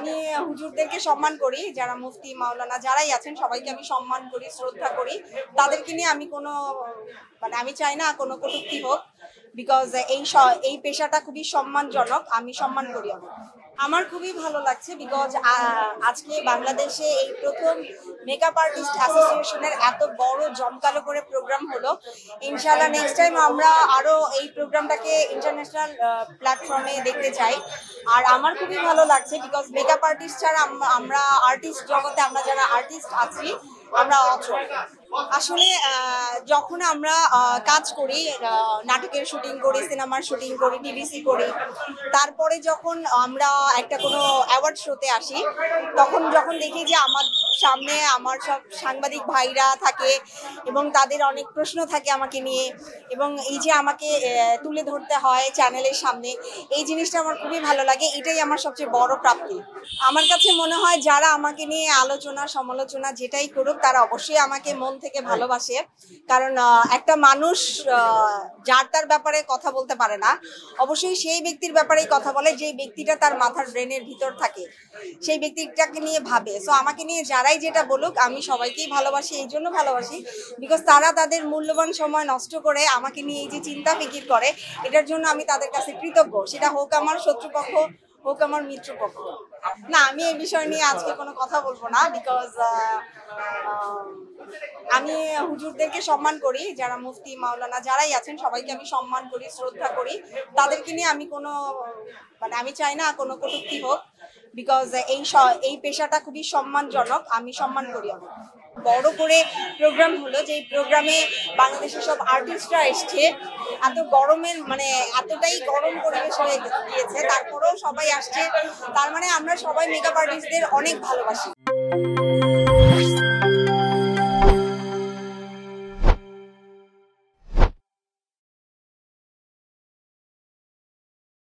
আমি হুজুরদেরকে সম্মান করি, যারা মুফতি মাওলানা যারাই আছেন সবাইকে আমি সম্মান করি, শ্রদ্ধা করি। তাদেরকে নিয়ে আমি কোনো আমি চাই না কোনো কটূক্তি হোক, বিকজ এই পেশাটা খুবই সম্মানজনক, আমি সম্মান করি অনেক। আমার খুবই ভালো লাগছে বিকজ আজকে বাংলাদেশে এই প্রথম মেকআপ আর্টিস্ট অ্যাসোসিয়েশনের এত বড় জমকালো করে প্রোগ্রাম হলো। ইনশাআল্লাহ নেক্সট টাইম আমরা আরো এই প্রোগ্রামটাকে ইন্টারন্যাশনাল প্ল্যাটফর্মে দেখতে চাই। আর আমার খুবই ভালো লাগছে বিকজ মেকআপ আর্টিস্ট ছাড়া আমরা আর্টিস্ট জগতে আমরা যারা আর্টিস্ট আছি আমরা অচল। আসলে যখন আমরা কাজ করি, নাটকের শুটিং করি, সিনেমার শুটিং করি, টিভিসি করি, তারপরে যখন আমরা একটা কোনো অ্যাওয়ার্ড শোতে আসি, তখন যখন দেখি যে আমার সামনে আমার সব সাংবাদিক ভাইরা থাকে এবং তাদের অনেক প্রশ্ন থাকে আমাকে নিয়ে, এবং এই যে আমাকে তুলে ধরতে হয় চ্যানেলের সামনে, এই জিনিসটা আমার খুবই ভালো লাগে। এটাই আমার সবচেয়ে বড় প্রাপ্তি। আমার কাছে মনে হয় যারা আমাকে নিয়ে আলোচনা সমালোচনা যেটাই করুক, তারা অবশ্যই আমাকে মন থেকে ভালোবাসে। কারণ একটা মানুষ যার তার ব্যাপারে কথা বলতে পারে না, অবশ্যই সেই ব্যক্তির ব্যাপারেই কথা বলে যে ব্যক্তিটা তার মাথার ব্রেনের ভিতর থাকে, সেই ব্যক্তিটাকে নিয়ে ভাবে। সো আমাকে নিয়ে যারাই যেটা বলুক, আমি সবাইকেই ভালোবাসি। এই জন্য ভালোবাসি বিকজ তারা তাদের মূল্যবান সময় নষ্ট করে আমাকে নিয়ে এই যে চিন্তা ফিকির করে, এটার জন্য আমি তাদের কাছে কৃতজ্ঞ। সেটা হোক আমার শত্রুপক্ষ, হোক আমার মিত্রপক্ষ। না, আমি এই বিষয় নিয়ে আজকে কোনো কথা বলবো না, বিকজ আমি হুজুরদেরকে সম্মান করি, যারা মুফতি মাওলানা যারাই আছেন সবাইকে আমি সম্মান করি, শ্রদ্ধা করি। তাদেরকে নিয়ে আমি কোনো আমি চাই না কোনো কটূক্তি হোক, বিকজ এই পেশাটা খুবই সম্মানজনক, আমি সম্মান করি অনেক। বড় করে প্রোগ্রাম হলো, যে প্রোগ্রামে বাংলাদেশের সব আর্টিস্টরা এসছে। এত গরমের এতটাই গরম পরিবেশ হয়ে গিয়েছে, তারপরেও সবাই আসছে। তার মানে আমরা সবাই মেকআপ আর্টিস্টদের অনেক ভালোবাসি।